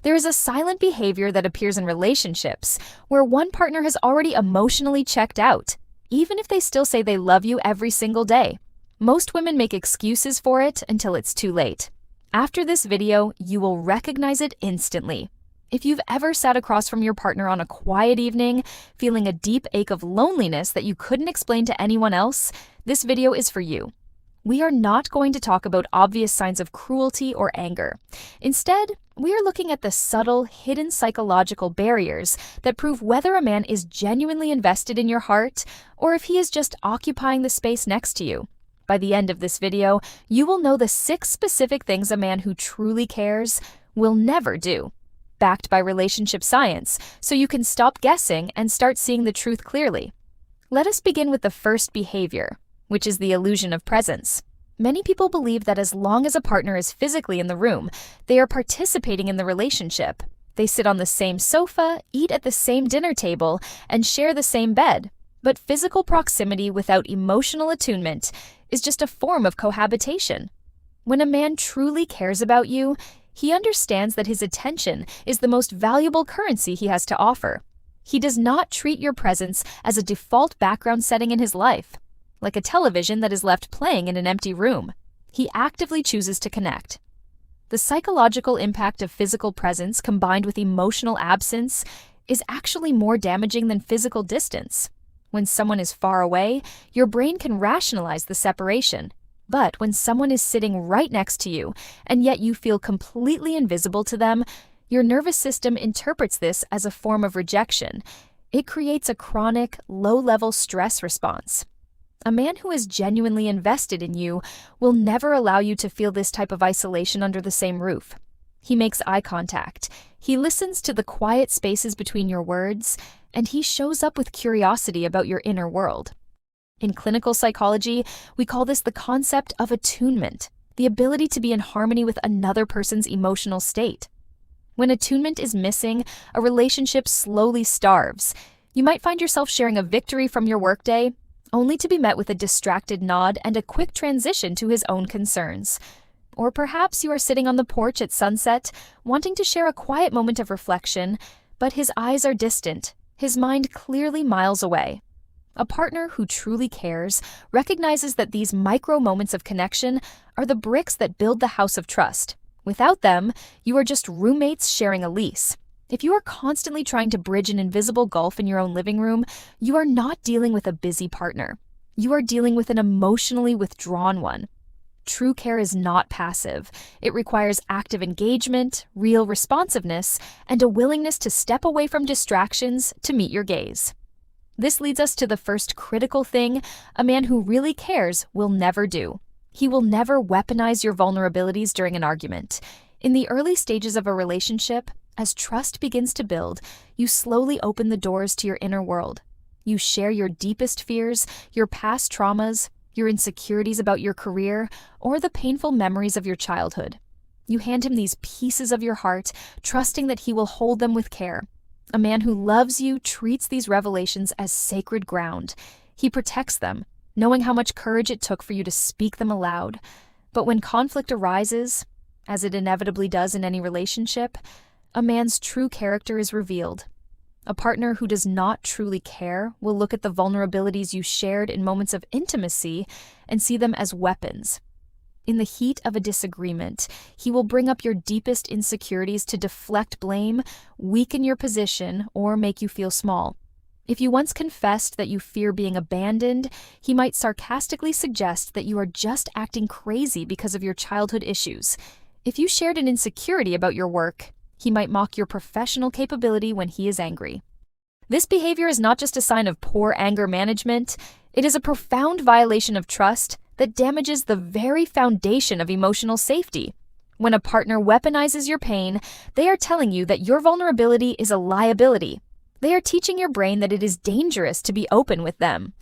There is a silent behavior that appears in relationships where one partner has already emotionally checked out, even if they still say they love you every single day. Most women make excuses for it until it's too late. After this video, you will recognize it instantly. If you've ever sat across from your partner on a quiet evening, feeling a deep ache of loneliness that you couldn't explain to anyone else, this video is for you. We are not going to talk about obvious signs of cruelty or anger. Instead, we are looking at the subtle, hidden psychological barriers that prove whether a man is genuinely invested in your heart or if he is just occupying the space next to you. By the end of this video, you will know the 6 specific things a man who truly cares will never do, backed by relationship science, so you can stop guessing and start seeing the truth clearly. Let us begin with the first behavior, which is the illusion of presence. Many people believe that as long as a partner is physically in the room, they are participating in the relationship. They sit on the same sofa, eat at the same dinner table, and share the same bed. But physical proximity without emotional attunement is just a form of cohabitation. When a man truly cares about you, he understands that his attention is the most valuable currency he has to offer. He does not treat your presence as a default background setting in his life, like a television that is left playing in an empty room. He actively chooses to connect. The psychological impact of physical presence combined with emotional absence is actually more damaging than physical distance. When someone is far away, your brain can rationalize the separation. But when someone is sitting right next to you, and yet you feel completely invisible to them, your nervous system interprets this as a form of rejection. It creates a chronic, low-level stress response. A man who is genuinely invested in you will never allow you to feel this type of isolation under the same roof. He makes eye contact. He listens to the quiet spaces between your words, and he shows up with curiosity about your inner world. In clinical psychology, we call this the concept of attunement, the ability to be in harmony with another person's emotional state. When attunement is missing, a relationship slowly starves. You might find yourself sharing a victory from your workday, only to be met with a distracted nod and a quick transition to his own concerns. Or perhaps you are sitting on the porch at sunset, wanting to share a quiet moment of reflection, but his eyes are distant, his mind clearly miles away. A partner who truly cares recognizes that these micro moments of connection are the bricks that build the house of trust. Without them, you are just roommates sharing a lease. If you are constantly trying to bridge an invisible gulf in your own living room, you are not dealing with a busy partner. You are dealing with an emotionally withdrawn one. True care is not passive. It requires active engagement, real responsiveness, and a willingness to step away from distractions to meet your gaze. This leads us to the first critical thing a man who really cares will never do. He will never weaponize your vulnerabilities during an argument. In the early stages of a relationship, as trust begins to build, you slowly open the doors to your inner world. You share your deepest fears, your past traumas, your insecurities about your career, or the painful memories of your childhood. You hand him these pieces of your heart, trusting that he will hold them with care. A man who loves you treats these revelations as sacred ground. He protects them, knowing how much courage it took for you to speak them aloud. But when conflict arises, as it inevitably does in any relationship, a man's true character is revealed. A partner who does not truly care will look at the vulnerabilities you shared in moments of intimacy and see them as weapons. In the heat of a disagreement, he will bring up your deepest insecurities to deflect blame, weaken your position, or make you feel small. If you once confessed that you fear being abandoned, he might sarcastically suggest that you are just acting crazy because of your childhood issues. If you shared an insecurity about your work, he might mock your professional capability when he is angry. This behavior is not just a sign of poor anger management, it is a profound violation of trust that damages the very foundation of emotional safety. When a partner weaponizes your pain, they are telling you that your vulnerability is a liability. They are teaching your brain that it is dangerous to be open with them.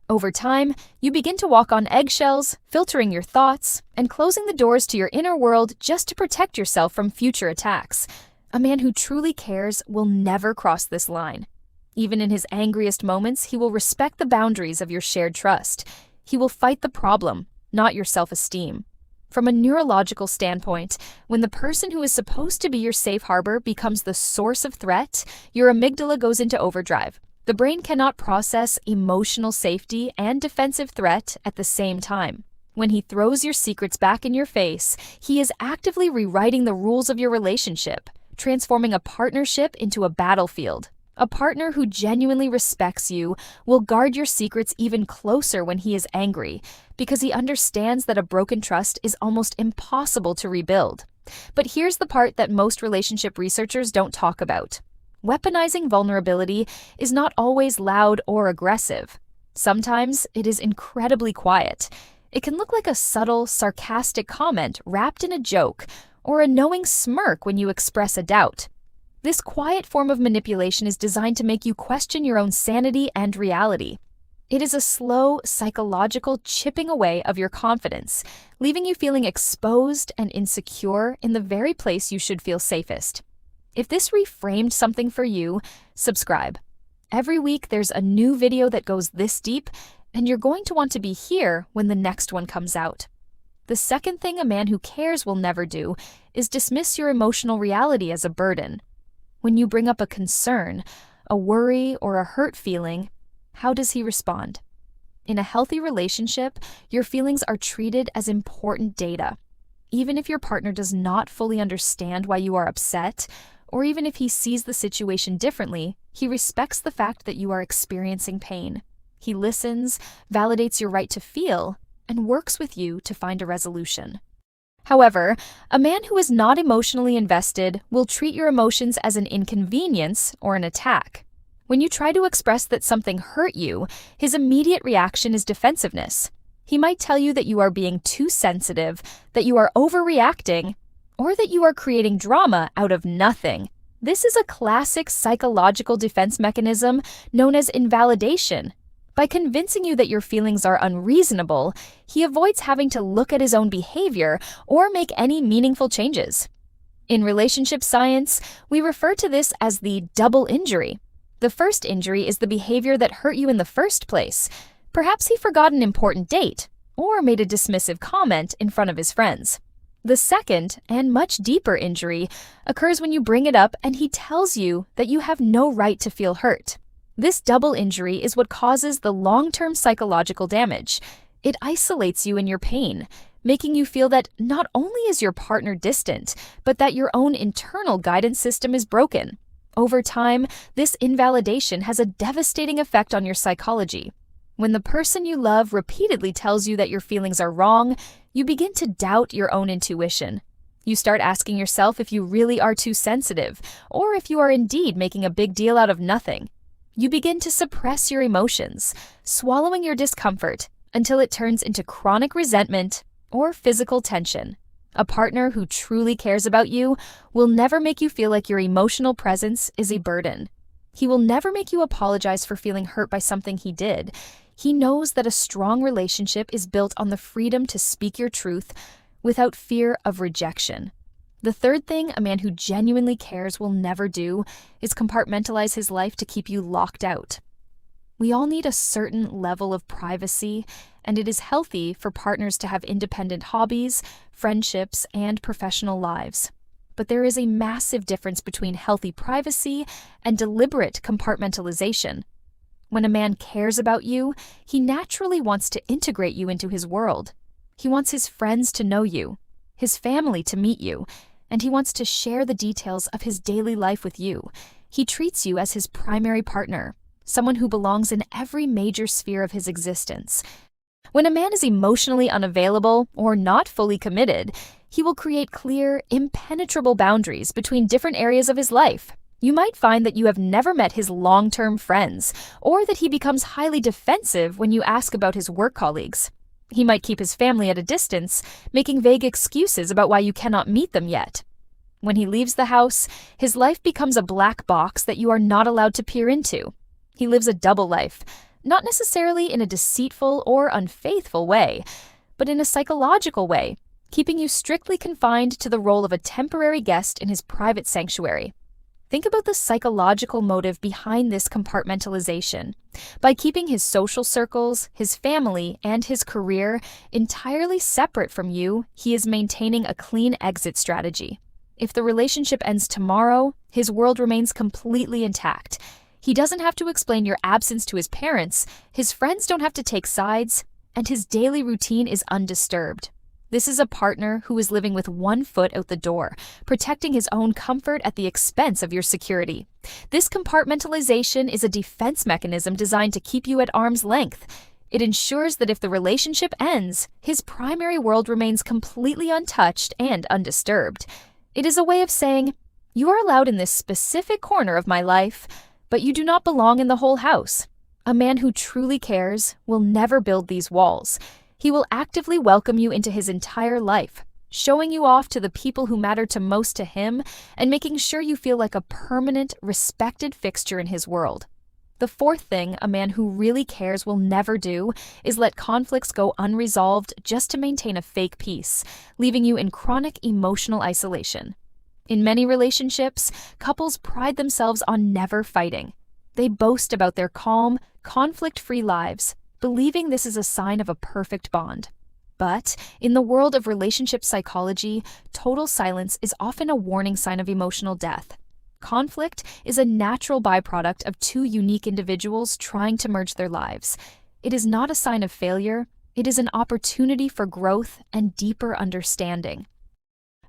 Over time, you begin to walk on eggshells, filtering your thoughts, and closing the doors to your inner world just to protect yourself from future attacks. A man who truly cares will never cross this line. Even in his angriest moments, he will respect the boundaries of your shared trust. He will fight the problem, not your self-esteem. From a neurological standpoint, when the person who is supposed to be your safe harbor becomes the source of threat, your amygdala goes into overdrive. The brain cannot process emotional safety and defensive threat at the same time. When he throws your secrets back in your face, he is actively rewriting the rules of your relationship, transforming a partnership into a battlefield. A partner who genuinely respects you will guard your secrets even closer when he is angry, because he understands that a broken trust is almost impossible to rebuild. But here's the part that most relationship researchers don't talk about. Weaponizing vulnerability is not always loud or aggressive. Sometimes it is incredibly quiet. It can look like a subtle, sarcastic comment wrapped in a joke, or a knowing smirk when you express a doubt. This quiet form of manipulation is designed to make you question your own sanity and reality. It is a slow, psychological chipping away of your confidence, leaving you feeling exposed and insecure in the very place you should feel safest. If this reframed something for you, subscribe. Every week there's a new video that goes this deep, and you're going to want to be here when the next one comes out. The second thing a man who cares will never do is dismiss your emotional reality as a burden. When you bring up a concern, a worry, or a hurt feeling, how does he respond? In a healthy relationship, your feelings are treated as important data. Even if your partner does not fully understand why you are upset, or even if he sees the situation differently, he respects the fact that you are experiencing pain. He listens, validates your right to feel, and works with you to find a resolution. However, a man who is not emotionally invested will treat your emotions as an inconvenience or an attack. When you try to express that something hurt you, his immediate reaction is defensiveness. He might tell you that you are being too sensitive, that you are overreacting, or that you are creating drama out of nothing. This is a classic psychological defense mechanism known as invalidation. By convincing you that your feelings are unreasonable, he avoids having to look at his own behavior or make any meaningful changes. In relationship science, we refer to this as the double injury. The first injury is the behavior that hurt you in the first place. Perhaps he forgot an important date or made a dismissive comment in front of his friends. The second, and much deeper injury, occurs when you bring it up and he tells you that you have no right to feel hurt. This double injury is what causes the long-term psychological damage. It isolates you in your pain, making you feel that not only is your partner distant, but that your own internal guidance system is broken. Over time, this invalidation has a devastating effect on your psychology. When the person you love repeatedly tells you that your feelings are wrong, you begin to doubt your own intuition. You start asking yourself if you really are too sensitive, or if you are indeed making a big deal out of nothing. You begin to suppress your emotions, swallowing your discomfort until it turns into chronic resentment or physical tension. A partner who truly cares about you will never make you feel like your emotional presence is a burden. He will never make you apologize for feeling hurt by something he did. He knows that a strong relationship is built on the freedom to speak your truth without fear of rejection. The third thing a man who genuinely cares will never do is compartmentalize his life to keep you locked out. We all need a certain level of privacy, and it is healthy for partners to have independent hobbies, friendships, and professional lives. But there is a massive difference between healthy privacy and deliberate compartmentalization. When a man cares about you, he naturally wants to integrate you into his world. He wants his friends to know you, his family to meet you, and he wants to share the details of his daily life with you. He treats you as his primary partner, someone who belongs in every major sphere of his existence. When a man is emotionally unavailable or not fully committed, he will create clear, impenetrable boundaries between different areas of his life. You might find that you have never met his long-term friends, or that he becomes highly defensive when you ask about his work colleagues. He might keep his family at a distance, making vague excuses about why you cannot meet them yet. When he leaves the house, his life becomes a black box that you are not allowed to peer into. He lives a double life, not necessarily in a deceitful or unfaithful way, but in a psychological way, keeping you strictly confined to the role of a temporary guest in his private sanctuary. Think about the psychological motive behind this compartmentalization. By keeping his social circles, his family, and his career entirely separate from you, he is maintaining a clean exit strategy. If the relationship ends tomorrow, his world remains completely intact. He doesn't have to explain your absence to his parents, his friends don't have to take sides, and his daily routine is undisturbed. This is a partner who is living with one foot out the door, protecting his own comfort at the expense of your security. This compartmentalization is a defense mechanism designed to keep you at arm's length. It ensures that if the relationship ends, his primary world remains completely untouched and undisturbed. It is a way of saying, you are allowed in this specific corner of my life, but you do not belong in the whole house. A man who truly cares will never build these walls. He will actively welcome you into his entire life, showing you off to the people who matter to most to him and making sure you feel like a permanent, respected fixture in his world. The fourth thing a man who really cares will never do is let conflicts go unresolved just to maintain a fake peace, leaving you in chronic emotional isolation. In many relationships, couples pride themselves on never fighting. They boast about their calm, conflict-free lives, believing this is a sign of a perfect bond. But in the world of relationship psychology, total silence is often a warning sign of emotional death. Conflict is a natural byproduct of two unique individuals trying to merge their lives. It is not a sign of failure, it is an opportunity for growth and deeper understanding.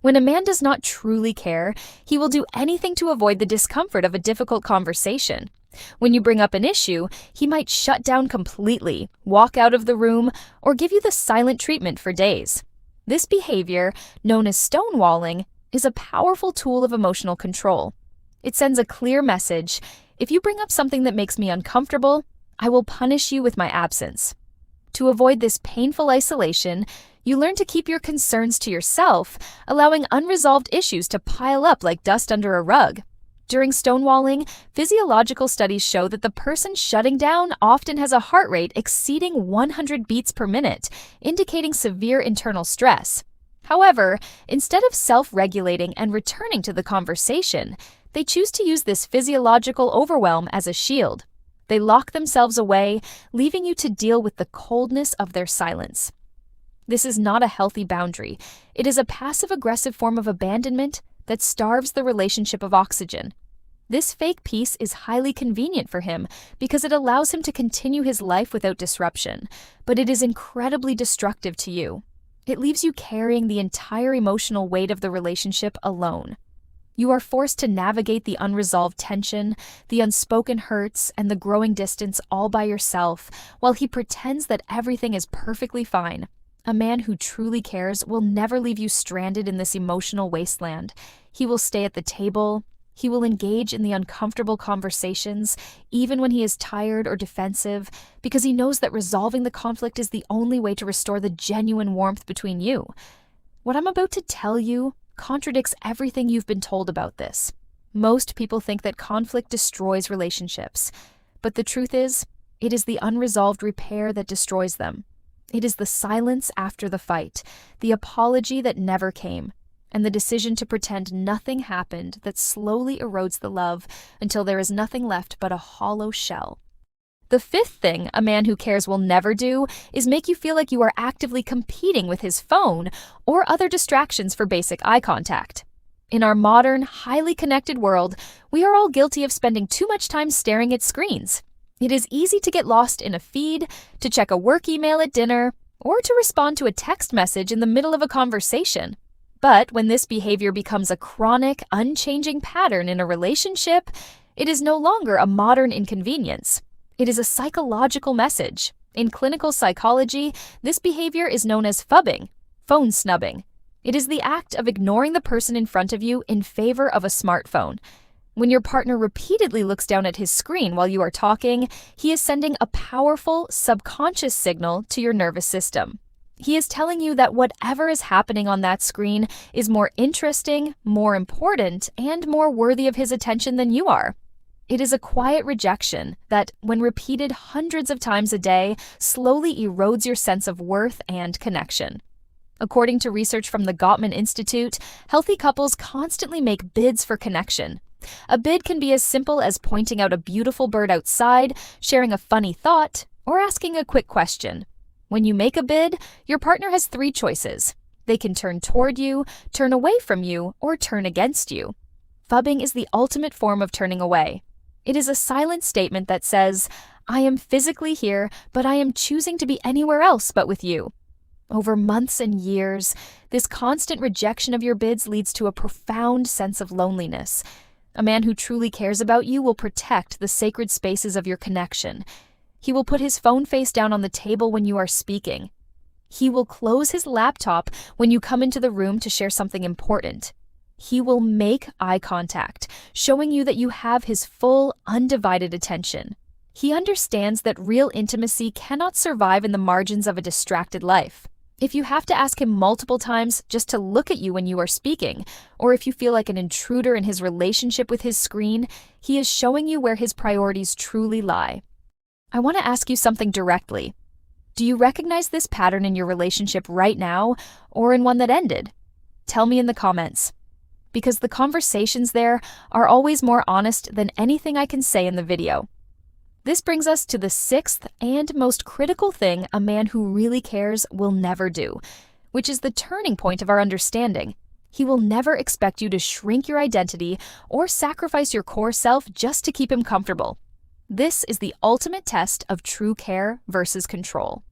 When a man does not truly care, he will do anything to avoid the discomfort of a difficult conversation. When you bring up an issue, he might shut down completely, walk out of the room, or give you the silent treatment for days. This behavior, known as stonewalling, is a powerful tool of emotional control. It sends a clear message: if you bring up something that makes me uncomfortable, I will punish you with my absence. To avoid this painful isolation, you learn to keep your concerns to yourself, allowing unresolved issues to pile up like dust under a rug. During stonewalling, physiological studies show that the person shutting down often has a heart rate exceeding 100 beats per minute, indicating severe internal stress. However, instead of self-regulating and returning to the conversation, they choose to use this physiological overwhelm as a shield. They lock themselves away, leaving you to deal with the coldness of their silence. This is not a healthy boundary. It is a passive-aggressive form of abandonment that starves the relationship of oxygen. This fake peace is highly convenient for him because it allows him to continue his life without disruption, but it is incredibly destructive to you. It leaves you carrying the entire emotional weight of the relationship alone. You are forced to navigate the unresolved tension, the unspoken hurts, and the growing distance all by yourself, while he pretends that everything is perfectly fine. A man who truly cares will never leave you stranded in this emotional wasteland. He will stay at the table. He will engage in the uncomfortable conversations, even when he is tired or defensive, because he knows that resolving the conflict is the only way to restore the genuine warmth between you. What I'm about to tell you contradicts everything you've been told about this. Most people think that conflict destroys relationships, but the truth is, it is the unresolved repair that destroys them. It is the silence after the fight, the apology that never came, and the decision to pretend nothing happened that slowly erodes the love until there is nothing left but a hollow shell. The fifth thing a man who cares will never do is make you feel like you are actively competing with his phone or other distractions for basic eye contact. In our modern, highly connected world, we are all guilty of spending too much time staring at screens. It is easy to get lost in a feed, to check a work email at dinner, or to respond to a text message in the middle of a conversation. But when this behavior becomes a chronic, unchanging pattern in a relationship, it is no longer a modern inconvenience. It is a psychological message. In clinical psychology, this behavior is known as phubbing, phone snubbing. It is the act of ignoring the person in front of you in favor of a smartphone. When your partner repeatedly looks down at his screen while you are talking, he is sending a powerful, subconscious signal to your nervous system. He is telling you that whatever is happening on that screen is more interesting, more important, and more worthy of his attention than you are. It is a quiet rejection that, when repeated hundreds of times a day, slowly erodes your sense of worth and connection. According to research from the Gottman Institute, healthy couples constantly make bids for connection. A bid can be as simple as pointing out a beautiful bird outside, sharing a funny thought, or asking a quick question. When you make a bid, your partner has three choices. They can turn toward you, turn away from you, or turn against you. Phubbing is the ultimate form of turning away. It is a silent statement that says, "I am physically here, but I am choosing to be anywhere else but with you." Over months and years, this constant rejection of your bids leads to a profound sense of loneliness. A man who truly cares about you will protect the sacred spaces of your connection. He will put his phone face down on the table when you are speaking. He will close his laptop when you come into the room to share something important. He will make eye contact, showing you that you have his full, undivided attention. He understands that real intimacy cannot survive in the margins of a distracted life. If you have to ask him multiple times just to look at you when you are speaking, or if you feel like an intruder in his relationship with his screen, he is showing you where his priorities truly lie. I want to ask you something directly. Do you recognize this pattern in your relationship right now, or in one that ended? Tell me in the comments. Because the conversations there are always more honest than anything I can say in the video. This brings us to the sixth and most critical thing a man who really cares will never do, which is the turning point of our understanding. He will never expect you to shrink your identity or sacrifice your core self just to keep him comfortable. This is the ultimate test of true care versus control.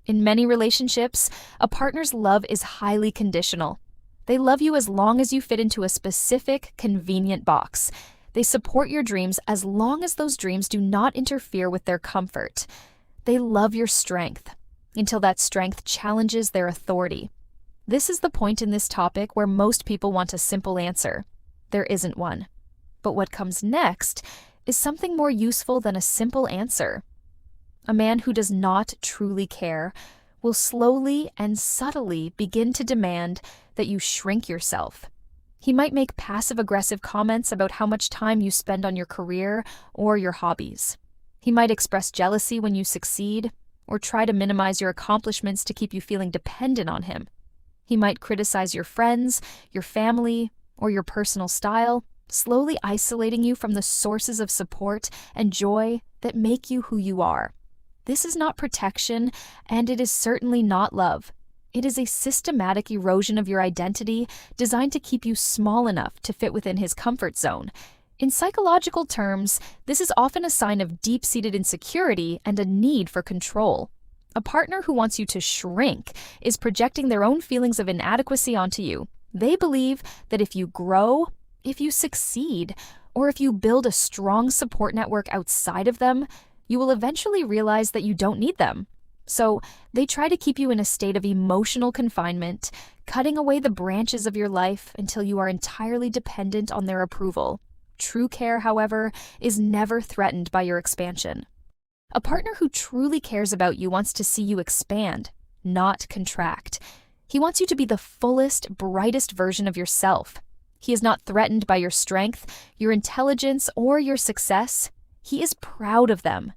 In many relationships, a partner's love is highly conditional. They love you as long as you fit into a specific, convenient box. They support your dreams as long as those dreams do not interfere with their comfort. They love your strength until that strength challenges their authority. This is the point in this topic where most people want a simple answer. There isn't one. But what comes next is something more useful than a simple answer. A man who does not truly care will slowly and subtly begin to demand that you shrink yourself. He might make passive-aggressive comments about how much time you spend on your career or your hobbies. He might express jealousy when you succeed, or try to minimize your accomplishments to keep you feeling dependent on him. He might criticize your friends, your family, or your personal style, slowly isolating you from the sources of support and joy that make you who you are. This is not protection, and it is certainly not love. It is a systematic erosion of your identity designed to keep you small enough to fit within his comfort zone. In psychological terms, this is often a sign of deep-seated insecurity and a need for control. A partner who wants you to shrink is projecting their own feelings of inadequacy onto you. They believe that if you grow, if you succeed, or if you build a strong support network outside of them, you will eventually realize that you don't need them. So they try to keep you in a state of emotional confinement, cutting away the branches of your life until you are entirely dependent on their approval. True care, however, is never threatened by your expansion. A partner who truly cares about you wants to see you expand, not contract. He wants you to be the fullest, brightest version of yourself. He is not threatened by your strength, your intelligence, or your success. He is proud of them.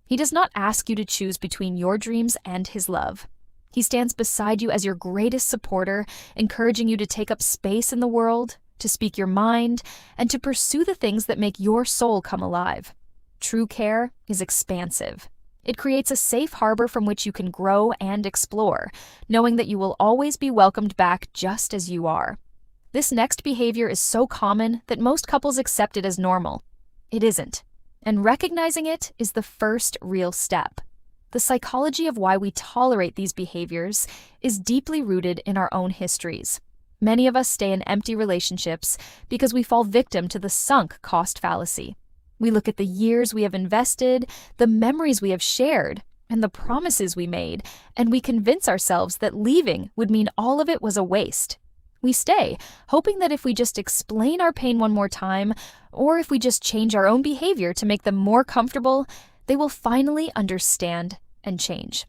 He does not ask you to choose between your dreams and his love. He stands beside you as your greatest supporter, encouraging you to take up space in the world, to speak your mind, and to pursue the things that make your soul come alive. True care is expansive. It creates a safe harbor from which you can grow and explore, knowing that you will always be welcomed back just as you are. This next behavior is so common that most couples accept it as normal. It isn't. And recognizing it is the first real step. The psychology of why we tolerate these behaviors is deeply rooted in our own histories. Many of us stay in empty relationships because we fall victim to the sunk cost fallacy. We look at the years we have invested, the memories we have shared, and the promises we made, and we convince ourselves that leaving would mean all of it was a waste. We stay, hoping that if we just explain our pain one more time, or if we just change our own behavior to make them more comfortable, they will finally understand and change.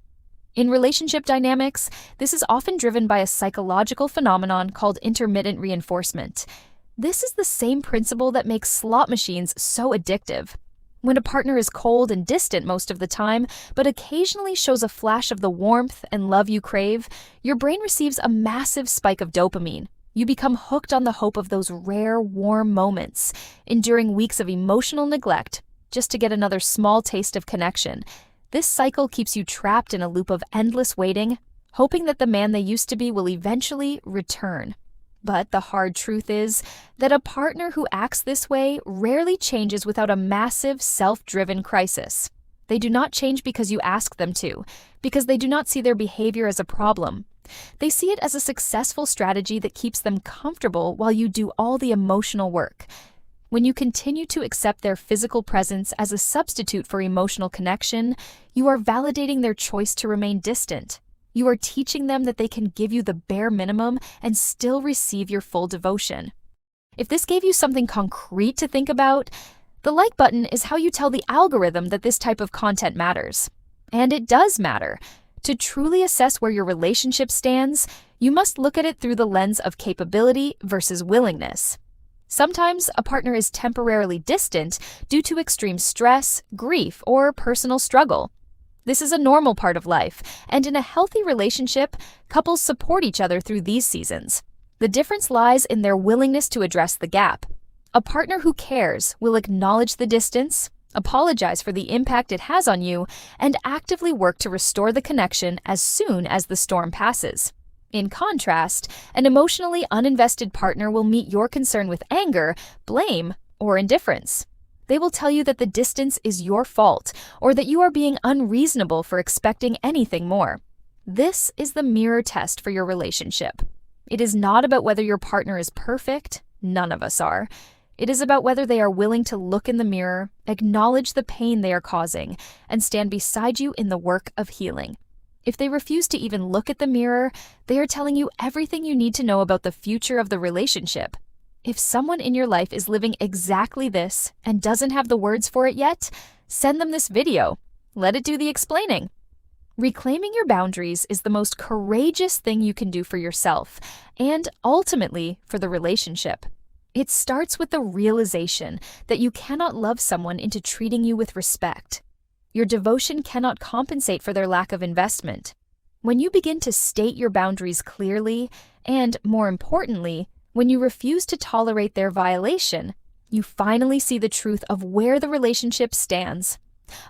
In relationship dynamics, this is often driven by a psychological phenomenon called intermittent reinforcement. This is the same principle that makes slot machines so addictive. When a partner is cold and distant most of the time, but occasionally shows a flash of the warmth and love you crave, your brain receives a massive spike of dopamine. You become hooked on the hope of those rare, warm moments, enduring weeks of emotional neglect just to get another small taste of connection. This cycle keeps you trapped in a loop of endless waiting, hoping that the man they used to be will eventually return. But the hard truth is that a partner who acts this way rarely changes without a massive, self-driven crisis. They do not change because you ask them to, because they do not see their behavior as a problem. They see it as a successful strategy that keeps them comfortable while you do all the emotional work. When you continue to accept their physical presence as a substitute for emotional connection, you are validating their choice to remain distant. You are teaching them that they can give you the bare minimum and still receive your full devotion. If this gave you something concrete to think about, the like button is how you tell the algorithm that this type of content matters. And it does matter. To truly assess where your relationship stands, you must look at it through the lens of capability versus willingness. Sometimes a partner is temporarily distant due to extreme stress, grief, or personal struggle. This is a normal part of life, and in a healthy relationship, couples support each other through these seasons. The difference lies in their willingness to address the gap. A partner who cares will acknowledge the distance, apologize for the impact it has on you, and actively work to restore the connection as soon as the storm passes. In contrast, an emotionally uninvested partner will meet your concern with anger, blame, or indifference. They will tell you that the distance is your fault, or that you are being unreasonable for expecting anything more. This is the mirror test for your relationship. It is not about whether your partner is perfect. None of us are. It is about whether they are willing to look in the mirror, acknowledge the pain they are causing, and stand beside you in the work of healing. If they refuse to even look at the mirror, they are telling you everything you need to know about the future of the relationship. If someone in your life is living exactly this and doesn't have the words for it yet, send them this video. Let it do the explaining. Reclaiming your boundaries is the most courageous thing you can do for yourself and ultimately for the relationship. It starts with the realization that you cannot love someone into treating you with respect. Your devotion cannot compensate for their lack of investment. When you begin to state your boundaries clearly, and more importantly, when you refuse to tolerate their violation, you finally see the truth of where the relationship stands.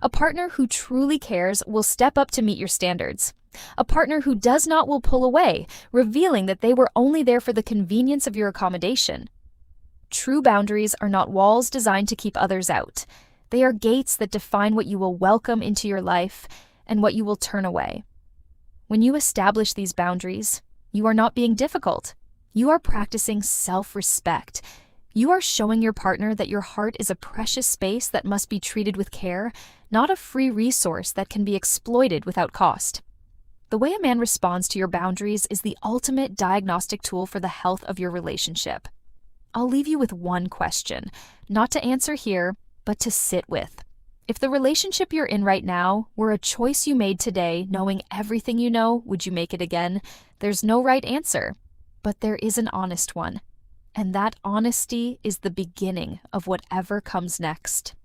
A partner who truly cares will step up to meet your standards. A partner who does not will pull away, revealing that they were only there for the convenience of your accommodation. True boundaries are not walls designed to keep others out. They are gates that define what you will welcome into your life and what you will turn away. When you establish these boundaries, you are not being difficult. You are practicing self-respect. You are showing your partner that your heart is a precious space that must be treated with care, not a free resource that can be exploited without cost. The way a man responds to your boundaries is the ultimate diagnostic tool for the health of your relationship. I'll leave you with one question, not to answer here, but to sit with. If the relationship you're in right now were a choice you made today, knowing everything you know, would you make it again? There's no right answer, but there is an honest one. And that honesty is the beginning of whatever comes next.